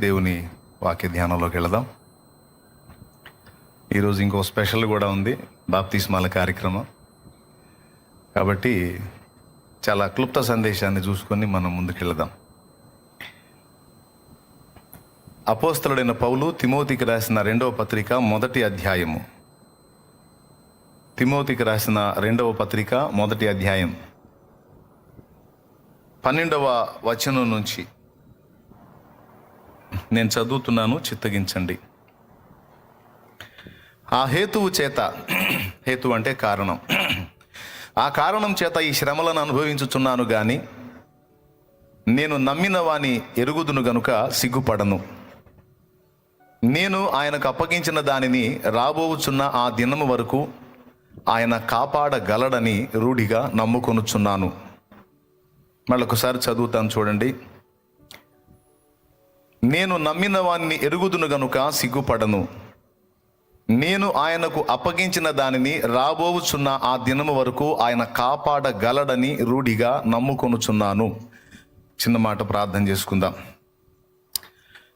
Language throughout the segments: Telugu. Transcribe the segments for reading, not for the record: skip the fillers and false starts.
దేవుని వాక్య ధ్యానంలోకి వెళదాం. ఈరోజు ఇంకో స్పెషల్ కూడా ఉంది, బాప్తిస్మాల కార్యక్రమం. కాబట్టి చాలా క్లుప్త సందేశాన్ని చూసుకొని మనం ముందుకెళదాం. అపోస్తలుడైన పౌలు తిమోతికి రాసిన 2వ పత్రిక 1వ అధ్యాయము. తిమోతికి రాసిన 2వ పత్రిక 1వ అధ్యాయం 12వ వచనం నుంచి నేను చదువుతున్నాను, చిత్తగించండి. ఆ హేతువు చేత, హేతు అంటే కారణం, ఆ కారణం చేత ఈ శ్రమలను అనుభవించుచున్నాను గాని నేను నమ్మిన వాని ఎరుగుదును గనుక సిగ్గుపడను. నేను ఆయనకు అప్పగించిన దానిని రాబోచున్న ఆ దినము వరకు ఆయన కాపాడగలడని రూఢిగా నమ్ముకొనుచున్నాను. మళ్ళొకసారి చదువుతాను, చూడండి. నేను నమ్మిన వాణ్ణి ఎరుగుదును గనుక సిగ్గుపడను. నేను ఆయనకు అప్పగించిన దానిని రాబోచున్న ఆ దినము వరకు ఆయన కాపాడగలడని రూఢిగా నమ్ముకొనుచున్నాను. చిన్న మాట ప్రార్థన చేసుకుందాం.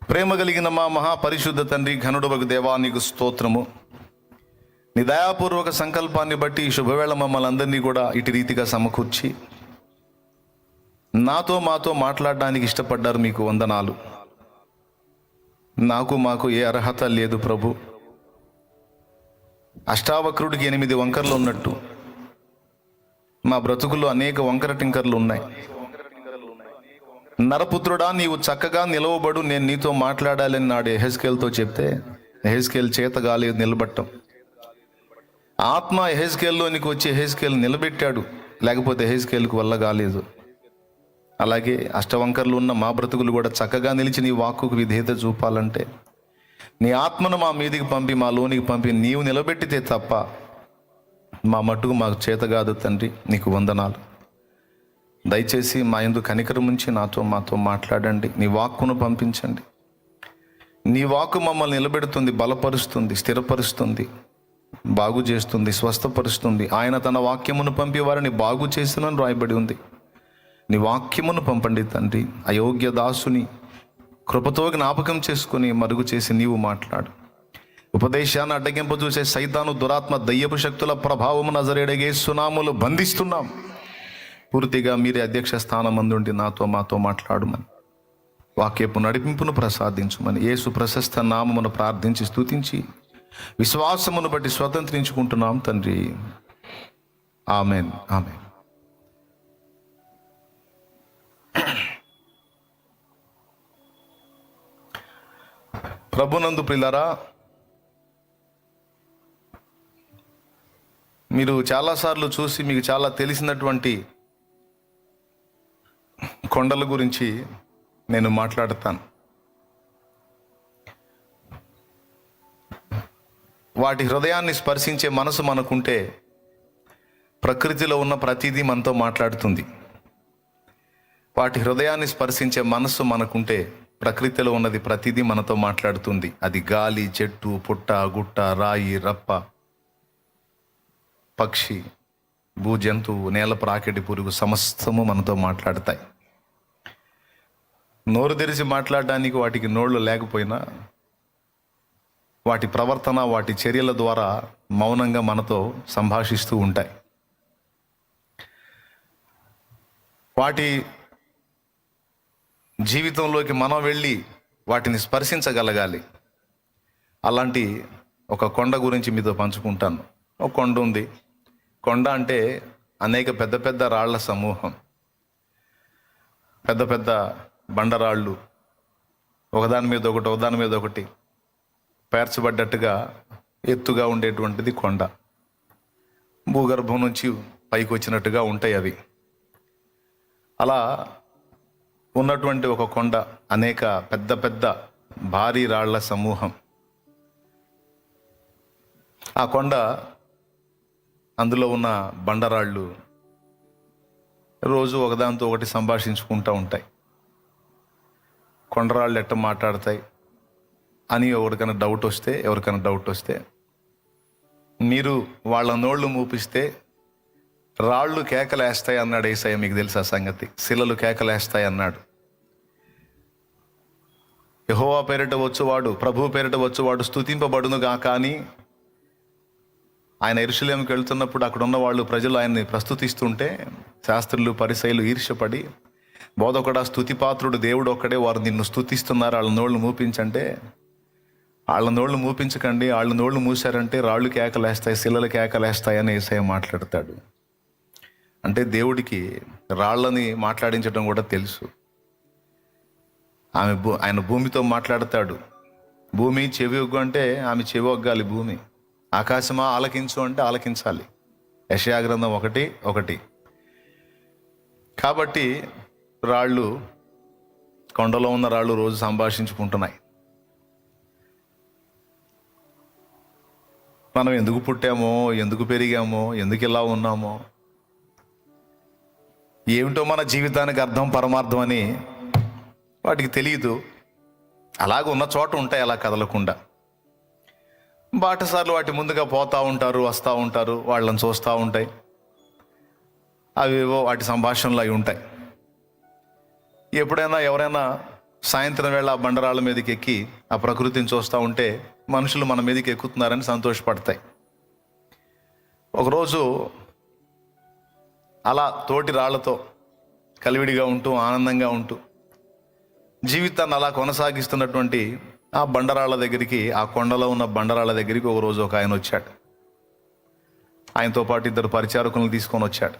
ప్రేమ కలిగిన మా మహాపరిశుద్ధ తండ్రి, ఘనుడవగు దేవా, నీకు స్తోత్రము. నీ దయాపూర్వక సంకల్పాన్ని బట్టి ఈ శుభవేళ మమ్మల్ని అందరినీ కూడా ఇటు రీతిగా సమకూర్చి మాతో మాట్లాడడానికి ఇష్టపడ్డారు. మీకు వందనాలు. మాకు ఏ అర్హత లేదు ప్రభు. అష్టావక్రుడికి 8 వంకర్లు ఉన్నట్టు మా బ్రతుకుల్లో అనేక వంకర టింకర్లు ఉన్నాయి. నరపుత్రుడా, నీవు చక్కగా నిలవబడు, నేను నీతో మాట్లాడాలని నాడు యెహెజ్కేలుతో చెప్తే యెహెజ్కేలు చేత కాలేదు నిలబట్టం. ఆత్మ యెహెజ్కేలులోనికి వచ్చి యెహెజ్కేలు నిలబెట్టాడు, లేకపోతే యెహెజ్కేలుకు వల్ల కాలేదు. అలాగే అష్టవంకర్లు ఉన్న మా బ్రతుకులు కూడా చక్కగా నిలిచి నీ వాక్కుకు విధేయత చూపాలంటే నీ ఆత్మను మా మీదికి పంపి, మా లోనికి పంపి నీవు నిలబెట్టితే తప్ప మా మట్టుకు మాకు చేత కాదు తండ్రి. నీకు వందనాలు. దయచేసి మా యందు కనికరం ఉంచి మాతో మాట్లాడండి. నీ వాక్కును పంపించండి. నీ వాక్కు మమ్మల్ని నిలబెడుతుంది, బలపరుస్తుంది, స్థిరపరుస్తుంది, బాగు చేస్తుంది, స్వస్థపరుస్తుంది. ఆయన తన వాక్యమును పంపి వారిని బాగు చేసినని రాయబడి ఉంది. నీ వాక్యమును పంపండి తండ్రి. అయోగ్య దాసుని కృపతో జ్ఞాపకం చేసుకుని మరుగు చేసి నీవు మాట్లాడు. ఉపదేశాన్ని అడ్డగింప చూసే సైతాను, దురాత్మ, దయ్యపు శక్తుల ప్రభావము నజరేయుడైన యేసు నామములో బంధిస్తున్నాం. పూర్తిగా మీరే అధ్యక్ష స్థానం అందుండి మాతో మాట్లాడమని, వాక్యపు నడిపింపును ప్రసాదించమని యేసు ప్రశస్త నామమును ప్రార్థించి స్తుతించి విశ్వాసమును బట్టి స్వతంత్రించుకుంటున్నాం తండ్రి. Amen, amen. ప్రభునందు ప్రియులారా, మీరు చాలాసార్లు చూసి మీకు చాలా తెలిసినటువంటి కొండల గురించి నేను మాట్లాడతాను. వాటి హృదయాన్ని స్పర్శించే మనసు మనకుంటే ప్రకృతిలో ఉన్న ప్రతిదీ మనతో మాట్లాడుతుంది. వాటి హృదయాన్ని స్పర్శించే మనసు మనకుంటే ప్రకృతిలో ఉన్నది ప్రతిదీ మనతో మాట్లాడుతుంది. అది గాలి, చెట్టు, పుట్ట, గుట్ట, రాయి, రప్ప, పక్షి, భూజంతువు, నేలపు రాకెటి, పురుగు సమస్తము మనతో మాట్లాడతాయి. నోరు తెరిచి మాట్లాడడానికి వాటికి నోళ్ళు లేకపోయినా వాటి ప్రవర్తన, వాటి చర్యల ద్వారా మౌనంగా మనతో సంభాషిస్తూ ఉంటాయి. వాటి జీవితంలోకి మనం వెళ్ళి వాటిని స్పర్శించగలగాలి. అలాంటి ఒక కొండ గురించి మీతో పంచుకుంటాను. ఒక కొండ ఉంది. కొండ అంటే అనేక పెద్ద పెద్ద రాళ్ల సమూహం, పెద్ద పెద్ద బండరాళ్ళు, ఒకదాని మీద ఒకటి పేర్చబడ్డట్టుగా ఎత్తుగా ఉండేటువంటిది కొండ. భూగర్భం నుంచి పైకి వచ్చినట్టుగా ఉంటాయి అవి. అలా ఉన్నటువంటి ఒక కొండ, అనేక పెద్ద పెద్ద భారీ రాళ్ల సమూహం. ఆ కొండ, అందులో ఉన్న బండరాళ్ళు రోజు ఒకదాంతో ఒకటి సంభాషించుకుంటూ ఉంటాయి. కొండరాళ్ళు ఎట్ట మాట్లాడతాయి అని ఎవరికైనా డౌట్ వస్తే మీరు వాళ్ళ నోళ్ళు మూపిస్తే రాళ్ళు కేకలేస్తాయి అన్నాడు యేసయ్య. మీకు తెలుసా సంగతి? శిలలు కేకలేస్తాయి అన్నాడు. యెహోవా పేరిట వచ్చువాడు, ప్రభువు పేరిట వచ్చువాడు స్తుతింపబడును గాక అని ఆయన యెరూషలేముకి వెళ్తున్నప్పుడు అక్కడ ఉన్న వాళ్ళు ప్రజలు ఆయన్ని ప్రస్తుతిస్తుంటే శాస్త్రులు పరిసయ్యులు ఈర్ష్యపడి, బోధకుడా స్తుతిపాత్రుడు దేవుడు ఒక్కడే, వారు నిన్ను స్తుతిస్తున్నారు, వాళ్ళ నోళ్ళు మూపించంటే, వాళ్ళ నోళ్ళు మూపించకండి, వాళ్ళ నోళ్ళు మూసారంటే రాళ్ళు కేకలేస్తాయి, శిలలు కేకలేస్తాయి అని యేసయ్య మాట్లాడతాడు. అంటే దేవుడికి రాళ్ళని మాట్లాడించడం కూడా తెలుసు. ఆయన భూమితో మాట్లాడతాడు. భూమి చెవి ఒగ్గు అంటే ఆమె చెవి ఒగ్గాలి భూమి. ఆకాశమా ఆలకించు అంటే ఆలకించాలి. యెషయా గ్రంథం 1:1. కాబట్టి రాళ్ళు, కొండలో ఉన్న రాళ్ళు రోజు సంభాషించుకుంటున్నాయి. మనం ఎందుకు పుట్టామో, ఎందుకు పెరిగామో, ఎందుకు ఇలా ఉన్నామో, ఏమిటో మన జీవితానికి అర్థం పరమార్థం అని వాటికి తెలియదు. అలాగ ఉన్న చోట ఉంటాయి అలా కదలకుండా. బాటసార్లు వాటి ముందుగా పోతూ ఉంటారు, వస్తూ ఉంటారు, వాళ్ళని చూస్తూ ఉంటాయి. అవేవో వాటి సంభాషణలు అవి ఉంటాయి. ఎప్పుడైనా ఎవరైనా సాయంత్రం వేళ ఆ బండరాళ్ళ మీదకి ఎక్కి ఆ ప్రకృతిని చూస్తూ ఉంటే మనుషులు మన మీదకి ఎక్కుతున్నారని సంతోషపడతాయి. ఒకరోజు అలా తోటి రాళ్లతో కలివిడిగా ఉంటూ ఆనందంగా ఉంటూ జీవితాన్ని అలా కొనసాగిస్తున్నటువంటి ఆ బండరాళ్ళ దగ్గరికి, ఆ కొండలో ఉన్న బండరాళ్ళ దగ్గరికి ఒకరోజు ఒక ఆయన వచ్చాడు. ఆయనతో పాటు 2 పరిచారకులను తీసుకొని వచ్చాడు.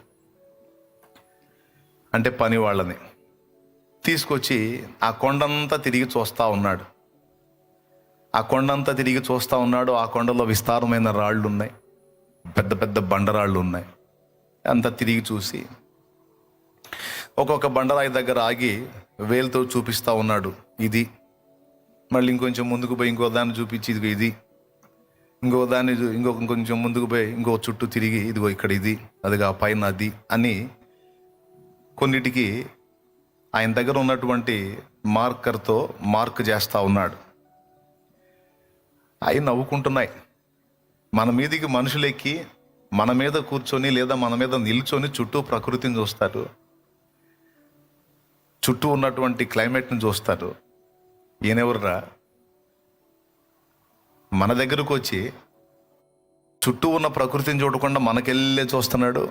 అంటే పని వాళ్ళని తీసుకొచ్చి ఆ కొండంతా తిరిగి చూస్తూ ఉన్నాడు. ఆ కొండంతా తిరిగి చూస్తూ ఉన్నాడు. ఆ కొండలో విస్తారమైన రాళ్ళు ఉన్నాయి, పెద్ద పెద్ద బండరాళ్ళు ఉన్నాయి. అంతా తిరిగి చూసి ఒక్కొక్క బండరాయి దగ్గర ఆగి వేలుతో చూపిస్తూ ఉన్నాడు, ఇది. మళ్ళీ ఇంకొంచెం ముందుకు పోయి ఇంకో దాన్ని చూపించి ఇదిగో ఇది, ఇంకో దాన్ని ఇంకొంచెం ముందుకు పోయి ఇంకో చుట్టూ తిరిగి ఇదిగో ఇక్కడ ఇది, అదిగా పైన అది అని కొన్నిటికి ఆయన దగ్గర ఉన్నటువంటి మార్కర్తో మార్క్ చేస్తూ ఉన్నాడు. అవి నవ్వుకుంటున్నాయి. మన మీదికి మనుషులు ఎక్కి మన మీద కూర్చొని లేదా మన మీద నిల్చొని చుట్టూ ప్రకృతిని చూస్తారు, చుట్టూ ఉన్నటువంటి క్లైమేట్ని చూస్తారు. ఈయనెవర్రా మన దగ్గరకు వచ్చి చుట్టూ ఉన్న ప్రకృతిని చూడకుండా మనకెళ్ళే చూస్తున్నాడు?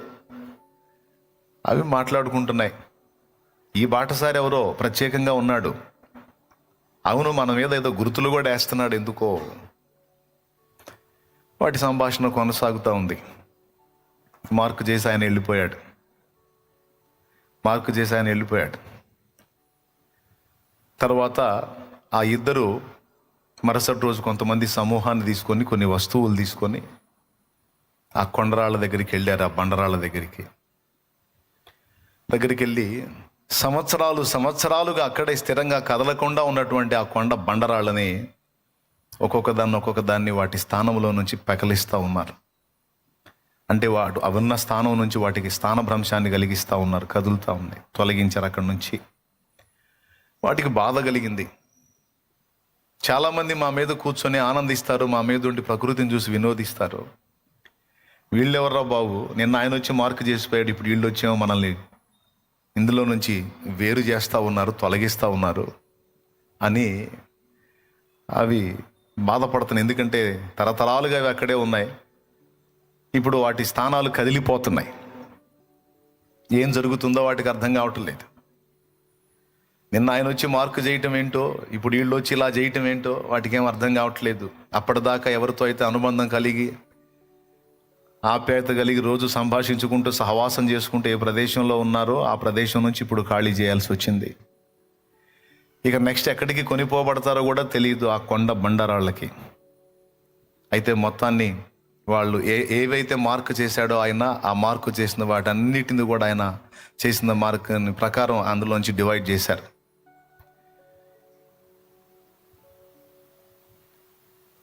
అవి మాట్లాడుకుంటున్నాయి. ఈ బాటసారి ఎవరో ప్రత్యేకంగా ఉన్నాడు. అవును, మన మీద ఏదో గుర్తులు కూడా వేస్తున్నాడు ఎందుకో. వాటి సంభాషణ కొనసాగుతూ ఉంది. మార్కు చేసి ఆయన వెళ్ళిపోయాడు. తర్వాత ఆ ఇద్దరు మరుసటి రోజు కొంతమంది సమూహాన్ని తీసుకొని, కొన్ని వస్తువులు తీసుకొని ఆ కొండరాళ్ళ దగ్గరికి వెళ్ళారు. ఆ బండరాళ్ళ దగ్గరికి వెళ్ళి సంవత్సరాలుగా అక్కడే స్థిరంగా కదలకుండా ఉన్నటువంటి ఆ కొండ బండరాళ్ళని ఒక్కొక్క దాన్ని వాటి స్థానంలో నుంచి పెకలిస్తూ ఉన్నారు. అంటే ఉన్న స్థానం నుంచి వాటికి స్థానభ్రంశాన్ని కలిగిస్తూ ఉన్నారు, కదులుతూ ఉన్నాయి, తొలగించారు అక్కడి నుంచి. వాటికి బాధ కలిగింది. చాలామంది మా మీద కూర్చొని ఆనందిస్తారు, మా మీద ఉండి ప్రకృతిని చూసి వినోదిస్తారు. వీళ్ళెవర్రా బాబు, నిన్న ఆయన వచ్చి మార్కు చేసిపోయాడు, ఇప్పుడు వీళ్ళు వచ్చేమో మనల్ని ఇందులో నుంచి వేరు చేస్తూ ఉన్నారు, తొలగిస్తూ ఉన్నారు అని అవి బాధపడుతున్నాయి. ఎందుకంటే తరతరాలుగా అవి అక్కడే ఉన్నాయి. ఇప్పుడు వాటి స్థానాలు కదిలిపోతున్నాయి. ఏం జరుగుతుందో వాటికి అర్థం కావటం లేదు. నిన్న ఆయన వచ్చి మార్కు చేయటం ఏంటో, ఇప్పుడు వీళ్ళు వచ్చి ఇలా చేయటం ఏంటో వాటికి ఏం అర్థం కావట్లేదు. అప్పటిదాకా ఎవరితో అయితే అనుబంధం కలిగి, ఆప్యాయత కలిగి రోజు సంభాషించుకుంటూ సహవాసం చేసుకుంటూ ఏ ప్రదేశంలో ఉన్నారో ఆ ప్రదేశం నుంచి ఇప్పుడు ఖాళీ చేయాల్సి వచ్చింది. ఇక నెక్స్ట్ ఎక్కడికి కొనిపోబడతారో కూడా తెలియదు ఆ కొండ బండరాళ్ళకి. అయితే మొత్తాన్ని వాళ్ళు ఏవైతే మార్కు చేశాడో ఆయన, ఆ మార్కు చేసిన వాటన్నిటిని కూడా ఆయన చేసిన మార్క్ ప్రకారం అందులోంచి డివైడ్ చేశారు.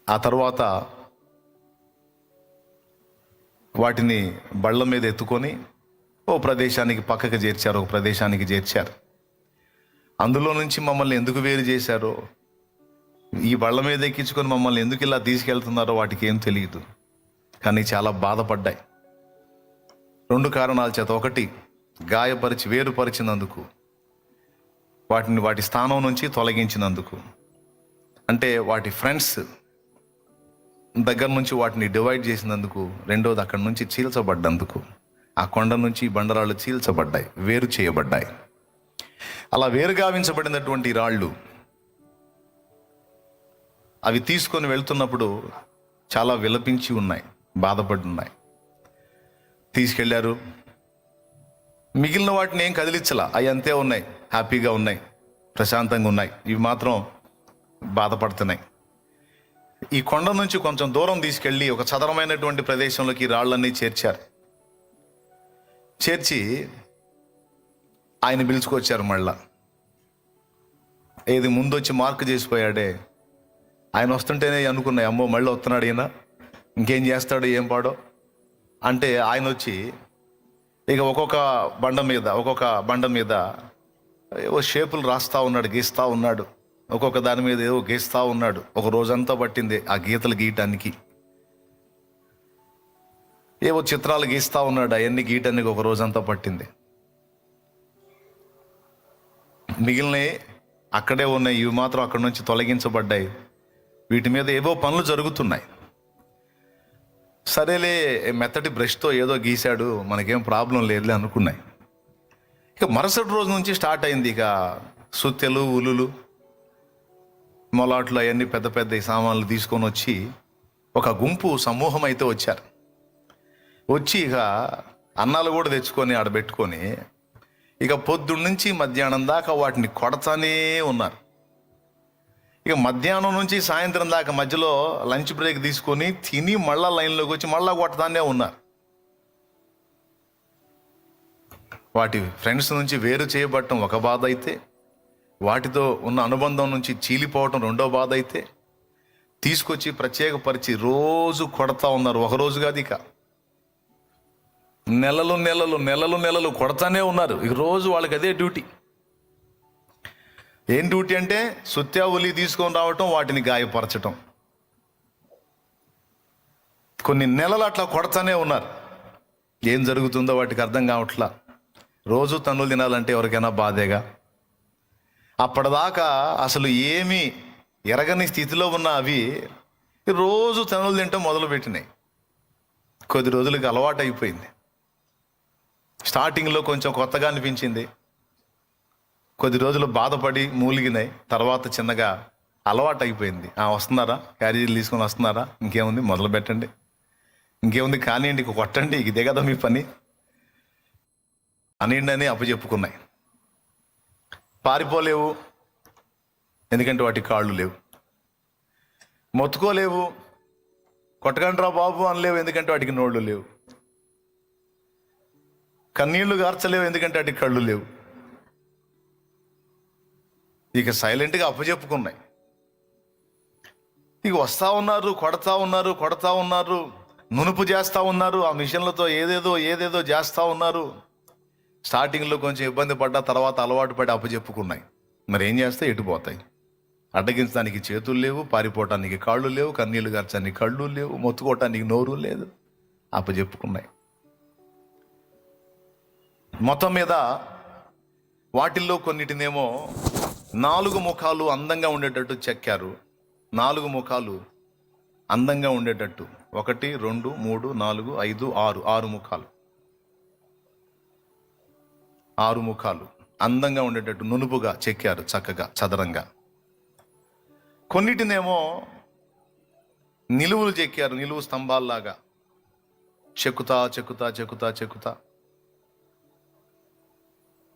ఆ తర్వాత వాటిని బళ్ళ మీద ఎత్తుకొని ఓ ప్రదేశానికి పక్కకు చేర్చారు, ఒక ప్రదేశానికి చేర్చారు. అందులో నుంచి మమ్మల్ని ఎందుకు వేరు చేశారో, ఈ బళ్ళ మీద ఎక్కించుకొని మమ్మల్ని ఎందుకు ఇలా తీసుకెళ్తున్నారో వాటికి ఏం తెలియదు. కానీ చాలా బాధపడ్డాయి 2 కారణాల చేత. ఒకటి, వేరుపరిచినందుకు, వాటి స్థానం నుంచి తొలగించినందుకు. అంటే వాటి ఫ్రెండ్స్ దగ్గర నుంచి వాటిని డివైడ్ చేసినందుకు, రెండోది అక్కడి నుంచి చీల్చబడ్డందుకు, ఆ కొండ నుంచి బండరాళ్ళు చీల్చబడ్డాయి, వేరు చేయబడ్డాయి. అలా వేరుగావించబడినటువంటి రాళ్ళు అవి తీసుకొని వెళ్తున్నప్పుడు చాలా విలపించి ఉన్నాయి, బాధపడి ఉన్నాయి. తీసుకెళ్లారు. మిగిలిన వాటిని ఏం కదిలించలా, అవి అంతే ఉన్నాయి, హ్యాపీగా ఉన్నాయి, ప్రశాంతంగా ఉన్నాయి. ఇవి మాత్రం బాధపడుతున్నాయి. ఈ కొండ నుంచి కొంచెం దూరం తీసుకెళ్ళి ఒక చదరమైనటువంటి ప్రదేశంలోకి రాళ్ళన్నీ చేర్చారు. చేర్చి ఆయన పిలుచుకొచ్చారు. మళ్ళా ఏది ముందొచ్చి మార్క్ చేసిపోయాడే, ఆయన వస్తుంటేనే అనుకున్నాయి, అమ్మో మళ్ళీ వస్తున్నాడు ఈయన, ఇంకేం చేస్తాడు ఏం పాడో అంటే. ఆయన వచ్చి ఇక ఒక్కొక్క బండ మీద ఏవో షేపులు రాస్తా ఉన్నాడు, గీస్తా ఉన్నాడు. ఒక్కొక్క దాని మీద ఏవో గీస్తా ఉన్నాడు. ఒక రోజంతా పట్టింది ఆ గీతలు గీయటానికి. ఏవో చిత్రాలు గీస్తా ఉన్నాడు, అవన్నీ గీయటానికి ఒక రోజంతా పట్టింది. మిగిలినవి అక్కడే ఉన్నాయి, ఇవి మాత్రం అక్కడి నుంచి తొలగించబడ్డాయి. వీటి మీద ఏవో పనులు జరుగుతున్నాయి. సరేలే, మెత్తటి బ్రష్తో ఏదో గీశాడు, మనకేం ప్రాబ్లం లేదులే అనుకున్నాయి. ఇక మరుసటి రోజు నుంచి స్టార్ట్ అయింది. ఇక సుత్తెలు, ఉలులు, మొలాట్లు అవన్నీ పెద్ద పెద్ద సామాన్లు తీసుకొని వచ్చి ఒక గుంపు సమూహం అయితే వచ్చారు. వచ్చి ఇక అన్నాలు కూడా తెచ్చుకొని ఆడబెట్టుకొని ఇక పొద్దున్న నుంచి మధ్యాహ్నం దాకా వాటిని కొడతానే ఉన్నారు. ఇక మధ్యాహ్నం నుంచి సాయంత్రం దాకా మధ్యలో లంచ్ బ్రేక్ తీసుకొని తిని మళ్ళా లైన్లోకి వచ్చి మళ్ళా కొడతానే ఉన్నారు. వాటి ఫ్రెండ్స్ నుంచి వేరు చేయబడటం ఒక బాధ అయితే, వాటితో ఉన్న అనుబంధం నుంచి చీలిపోవటం రెండో బాధ అయితే, తీసుకొచ్చి ప్రత్యేకపరిచి రోజు కొడతా ఉన్నారు. ఒక రోజు కాదు, ఇక నెలలు కొడతానే ఉన్నారు. ఇక రోజు వాళ్ళకి అదే డ్యూటీ. ఏం డ్యూటీ అంటే సుత్యా ఉలి తీసుకొని రావటం, వాటిని గాయపరచటం. కొన్ని నెలలు అట్లా కొడతానే ఉన్నారు. ఏం జరుగుతుందో వాటికి అర్థం కావట్లా. రోజు తన్నులు తినాలంటే ఎవరికైనా బాధేగా. అప్పటిదాకా అసలు ఏమీ ఎరగని స్థితిలో ఉన్న అవి రోజు తన్నులు తింటాం మొదలుపెట్టినాయి. కొద్ది రోజులకి అలవాటు అయిపోయింది. స్టార్టింగ్లో కొంచెం కొత్తగా అనిపించింది, కొద్ది రోజులు బాధపడి మూలిగినాయి. తర్వాత చిన్నగా అలవాటు అయిపోయింది. వస్తున్నారా, క్యారేజీలు తీసుకొని వస్తున్నారా, ఇంకేముంది మొదలు పెట్టండి, ఇంకేముంది కానివ్వండి, ఇక కొట్టండి, ఇదే కదా మీ పని అనిండి అని అప్పచెప్పుకున్నాయి. పారిపోలేవు, ఎందుకంటే వాటి కాళ్ళు లేవు. మొత్తుకోలేవు, కొట్టకండ్రా బాబు అనలేవు, ఎందుకంటే వాటికి నోళ్ళు లేవు. కన్నీళ్లు గార్చలేవు, ఎందుకంటే వాటికి కళ్ళు లేవు. ఇక సైలెంట్గా అప్పచెప్పుకున్నాయి. ఇక వస్తూ ఉన్నారు, కొడతా ఉన్నారు, నునుపు చేస్తూ ఉన్నారు. ఆ మిషన్లతో ఏదేదో చేస్తూ ఉన్నారు. స్టార్టింగ్లో కొంచెం ఇబ్బంది పడ్డా తర్వాత అలవాటు పడి అప్పచెప్పుకున్నాయి. మరి ఏం చేస్తే ఎటుపోతాయి? అడ్డగించడానికి చేతులు లేవు, పారిపోవటానికి కాళ్ళు లేవు, కన్నీళ్లు గార్చడానికి కళ్ళు లేవు, మొత్తుకోవటానికి నోరు లేదు. అప్పచెప్పుకున్నాయి. మొత్తం మీద వాటిల్లో కొన్నిటినేమో 4 ముఖాలు అందంగా ఉండేటట్టు చెక్కారు. 4 ముఖాలు అందంగా ఉండేటట్టు, 1, 2, 3, 4, 5, 6 ముఖాలు. 6 ముఖాలు అందంగా ఉండేటట్టు నునుపుగా చెక్కారు, చక్కగా చదరంగా. కొన్నిటినేమో నిలువులు చెక్కారు, నిలువు స్తంభాల్లాగా చెక్కుతా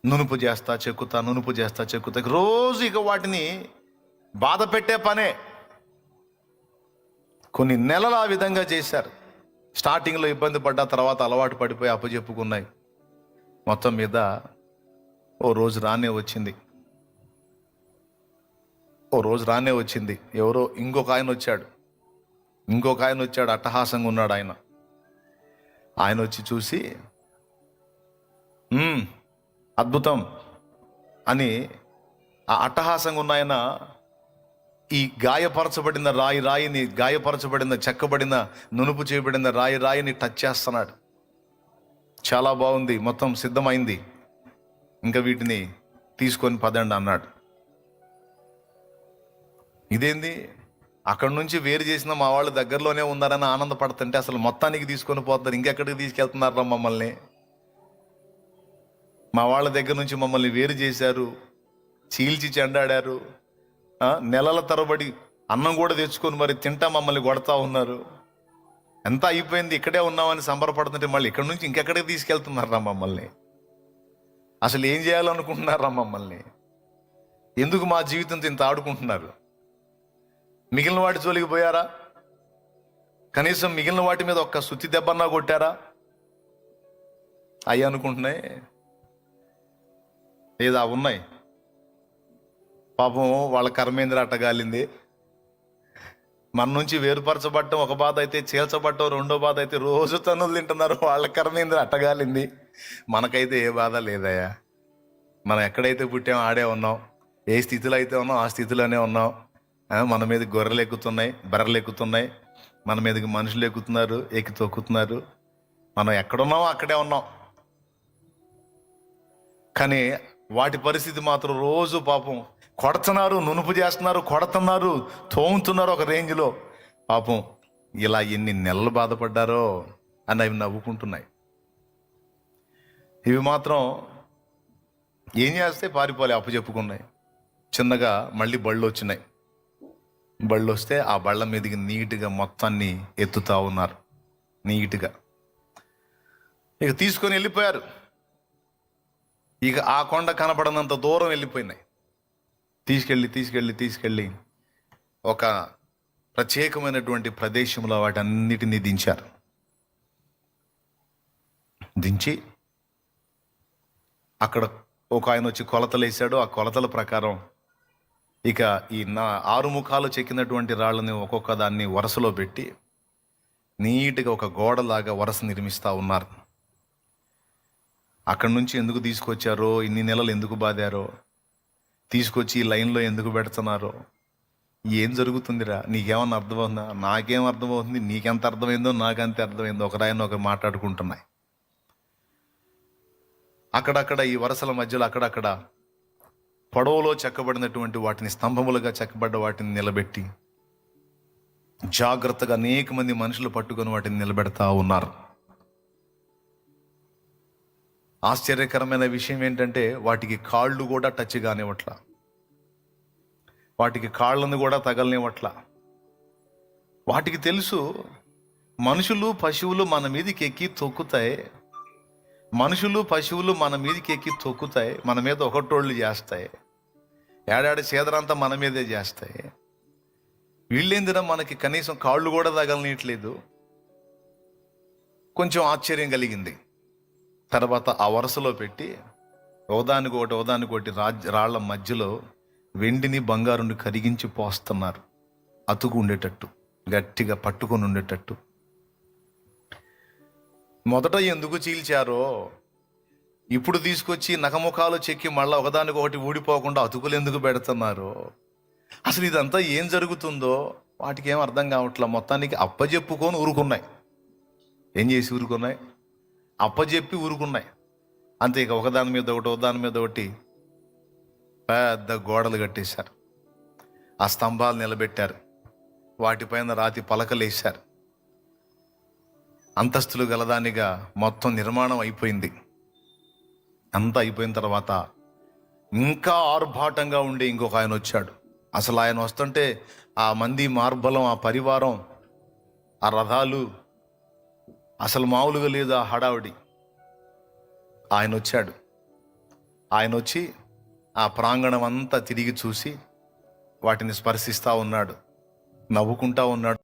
నునుపు చేస్తా చెక్కుతా. రోజు ఇక వాటిని బాధ పెట్టే పనే. కొన్ని నెలలు ఆ విధంగా చేశారు. స్టార్టింగ్లో ఇబ్బంది పడ్డా తర్వాత అలవాటు పడిపోయి అప్పచెప్పుకున్నాయి. మొత్తం మీద ఓ రోజు రానే వచ్చింది. ఎవరో ఇంకొక ఆయన వచ్చాడు, అట్టహాసంగా ఉన్నాడు ఆయన. ఆయన వచ్చి చూసి అద్భుతం అని ఆ అట్టహాసంగా ఉన్న ఆయన ఈ గాయపరచబడిన గాయపరచబడిన చెక్కబడిన నునుపు చేయబడిన రాయిని టచ్ చేస్తున్నాడు. చాలా బాగుంది, మొత్తం సిద్ధమైంది, ఇంకా వీటిని తీసుకొని పదండి అన్నాడు. ఇదేంది, అక్కడి నుంచి వేరు చేసిన మా వాళ్ళు దగ్గరలోనే ఉన్నారని ఆనందపడుతుంటే అసలు మొత్తానికి తీసుకొని పోతారు, ఇంకెక్కడికి తీసుకెళ్తున్నారా మమ్మల్ని? మా వాళ్ళ దగ్గర నుంచి మమ్మల్ని వేరు చేశారు, చీల్చి చెండాడారు, నెలల తరబడి అన్నం కూడా తెచ్చుకొని మరి తింటా మమ్మల్ని కొడతా ఉన్నారు. ఎంత అయిపోయింది, ఇక్కడే ఉన్నామని సంబరపడుతుంటే మళ్ళీ ఇక్కడ నుంచి ఇంకెక్కడికి తీసుకెళ్తున్నారా మమ్మల్ని? అసలు ఏం చేయాలనుకుంటున్నారా మమ్మల్ని? ఎందుకు మా జీవితంతో ఇంత ఆడుకుంటున్నారు? మిగిలిన వాటి జోలికి పోయారా? కనీసం మిగిలిన వాటి మీద ఒక్క సుత్తి దెబ్బన్నా కొట్టారా? అయ్యి అనుకుంటున్నాయి లేదా ఉన్నాయి. పాపం వాళ్ళ కర్మేంద్ర అట్టగాలింది. మన నుంచి వేరుపరచబడటం ఒక బాధ అయితే, చీల్చబడటం రెండో బాధ అయితే, రోజు తన్నులు తింటున్నారు. వాళ్ళ కర్మేంద్ర అట్టగాలింది. మనకైతే ఏ బాధ లేదయ్యా. మనం ఎక్కడైతే పుట్టామో ఆడే ఉన్నాం, ఏ స్థితిలో అయితే ఉన్నాం ఆ స్థితిలోనే ఉన్నాం. మన మీద గొర్రెలు ఎక్కుతున్నాయి, బర్రెలు ఎక్కుతున్నాయి, మన మీదకి మనుషులు ఎక్కుతున్నారు, ఎక్కి తొక్కుతున్నారు. మనం ఎక్కడున్నామో అక్కడే ఉన్నాం. కానీ వాటి పరిస్థితి మాత్రం రోజు పాపం కొడుతున్నారు, నునుపు చేస్తున్నారు, కొడుతున్నారు, తోముతున్నారు ఒక రేంజ్లో. పాపం ఇలా ఎన్ని నెలలు బాధపడ్డారో అని అవి నవ్వుకుంటున్నాయి. ఇవి మాత్రం ఏం చేస్తే పారిపోలే, అప్పచెప్పుకున్నాయి. చిన్నగా మళ్ళీ బళ్ళు వచ్చినాయి. బళ్ళు వస్తే ఆ బళ్ళ మీదకి నీట్గా మొత్తాన్ని ఎత్తుతా ఉన్నారు. నీట్గా ఇక తీసుకొని వెళ్ళిపోయారు. ఇక ఆ కొండ కనపడనంత దూరం వెళ్ళిపోయినాయి. తీసుకెళ్ళి ఒక ప్రత్యేకమైనటువంటి ప్రదేశంలో వాటన్నిటినీ దించారు. దించి అక్కడ ఒక ఆయన వచ్చి కొలతలు వేశాడు. ఆ కొలతల ప్రకారం ఇక ఈ 6 ముఖాలు చెక్కినటువంటి రాళ్ళని ఒక్కొక్క దాన్ని వరుసలో పెట్టి నీట్గా ఒక గోడలాగా వరుస నిర్మిస్తూ ఉన్నారు. అక్కడి నుంచి ఎందుకు తీసుకొచ్చారో, ఇన్ని నెలలు ఎందుకు బాధారో, తీసుకొచ్చి ఈ లైన్లో ఎందుకు పెడుతున్నారో, ఏం జరుగుతుందిరా, నీకేమన్నా అర్థమవుతుందా? నాకేం అర్థమవుతుంది, నీకెంత అర్థమైందో నాకంతే అర్థమైందో ఒకరాయన ఒక మాట్లాడుకుంటున్నాయి. అక్కడక్కడ ఈ వరుసల మధ్యలో అక్కడక్కడ పొడవులో చెక్కబడినటువంటి వాటిని, స్తంభములుగా చెక్కబడ్డ వాటిని నిలబెట్టి జాగ్రత్తగా అనేక మంది మనుషులు పట్టుకొని వాటిని నిలబెడతా ఉన్నారు. ఆశ్చర్యకరమైన విషయం ఏంటంటే వాటికి కాళ్ళు కూడా టచ్ కానివ్వట్ల, వాటికి కాళ్ళను కూడా తగలనివ్వట్ల. వాటికి తెలుసు మనుషులు పశువులు మన మీదకి ఎక్కి తొక్కుతాయి, మనుషులు పశువులు మన మీదకి ఎక్కి తొక్కుతాయి, మన మీద ఒకటోళ్ళు చేస్తాయి, ఏడాడి చేదరంతా మన మీదే చేస్తాయి. వీళ్ళేందిరా మనకి కనీసం కాళ్ళు కూడా తగలనీయట్లేదు. కొంచెం ఆశ్చర్యం కలిగింది. తర్వాత ఆ వరుసలో పెట్టి ఓదానికొకటి రాళ్ల మధ్యలో వెండిని బంగారుని కరిగించి పోస్తున్నారు, అతుకు ఉండేటట్టు, గట్టిగా పట్టుకొని ఉండేటట్టు. మొదట ఎందుకు చీల్చారో, ఇప్పుడు తీసుకొచ్చి నఖముఖాలు చెక్కి మళ్ళీ ఒకదానికొకటి ఊడిపోకుండా అతుకులు ఎందుకు పెడుతున్నారో, అసలు ఇదంతా ఏం జరుగుతుందో వాటికి ఏం అర్థం కావట్లా. మొత్తానికి అప్పజెప్పుకొని ఊరుకున్నాయి. ఏం చేసి ఊరుకున్నాయి? అప్పజెప్పి ఊరుకున్నాయి. అంతే. ఇక ఒకదాని మీద ఒకటి పెద్ద గోడలు కట్టేశారు, ఆ స్తంభాలు నిలబెట్టారు, వాటిపైన రాతి పలకలు వేశారు. అంతస్తులు గలదానిగా మొత్తం నిర్మాణం అయిపోయింది. అంతా అయిపోయిన తర్వాత ఇంకా ఆర్భాటంగా ఉండే ఇంకొక ఆయన వచ్చాడు. అసలు ఆయన వస్తుంటే ఆ మంది మార్బలం, ఆ పరివారం, ఆ రథాలు అసలు మామూలుగా లేదు, ఆ హడావుడి. ఆయన వచ్చాడు. ఆయన వచ్చి ఆ ప్రాంగణం అంతా తిరిగి చూసి వాటిని స్పర్శిస్తూ ఉన్నాడు, నవ్వుకుంటా ఉన్నాడు.